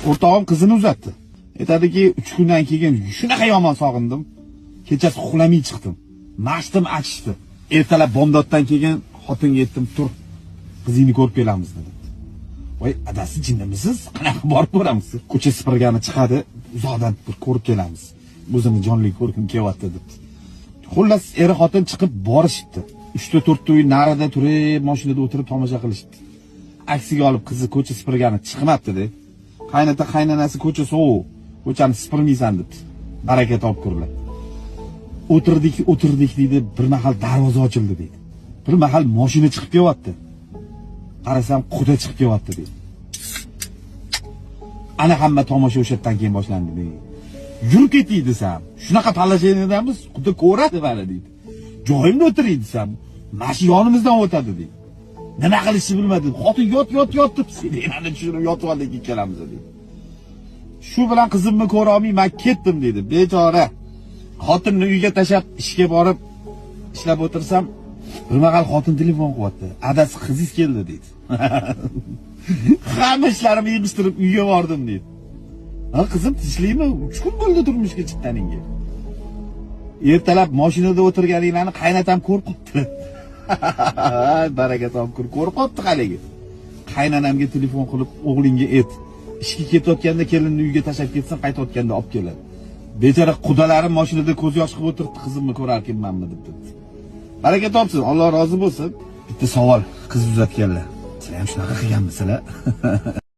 O'rtog'im qizini uzatdi. Aytadiki, 3 kundan keyin shunaqa yomon sog'indim. Kechasi uxlamay chiqdim. Mashtim achishdi. Ertalab bomdoddan keyin xotinga aytdim, tur. Qizingni ko'rib kelamiz dedi. Voy, adasi jinnimisiz? Qanaqa borib ko'ramiz? Ko'cha sipirgani chiqadi, uzoqdan bir ko'rib kelamiz. O'zini jonli ko'rgim kelyapti debdi. Xullas, eri xotin chiqib borishibdi. 3-4 uy narida turib, mashinada o'tirib tomosha qilishibdi. Aksiga olib qizi ko'cha sipirgani chiqmabdi-da. Qaynota qaynanasi ko'cha sovuq, ko'chani sipirmaysan debdi. Baraka topib ko'rlar. O'tirdik deydi, bir mahal darvoza ochildi deydi. Bir mahal mashina chiqib kelyapti. Qarasam, quda chiqib kelyapti deydi. Ana hamma tomosha o'shadan keyin boshlandi deydi. Yur ketdik desam, shunaqa talashayotganmiz, quda ko'radi mana deydi. Joyimda o'tiray desam, mashina yonimizdan o'tadi deydi. Nima qilishni bilmadim. Xotin yot deb sirenani tushirib yotib oldik ikkalamiz deydi. Shu bilan qizimni ko'ra olmay men ketdim dedi. Bechora. Xotinni uyga tashab ishga borib ishlab o'tirsam, bir mahal xotin telefon qilyapti. Adasi qizingiz keldi dedi. Hamma ishlarimni yig'ishtirib uyga bordim dedi. Ha qizim tinchlikmi? 3 kun bo'ldi turmushga chiqqaningga. Ertalab mashinada o'tirganinglarni qaynatam ko'rib qopti. Baraka topib ko'rib qopti haligi. Qaynanamga telefon qilib o'g'lingga ayt. Ishga ketayotganda kelinni uyga tashab ketsin, qaytayotganda olib keladi. Bechora qudalarim mashinada ko'z yosh qilib o'tiribdi, qizimni ko'rarkanmanmi deb dedi. Baraka topsin, Alloh rozi bo'lsin. Bitta savol, qiz uzatganlar. Sizlar ham shunaqa qilganmisizlar?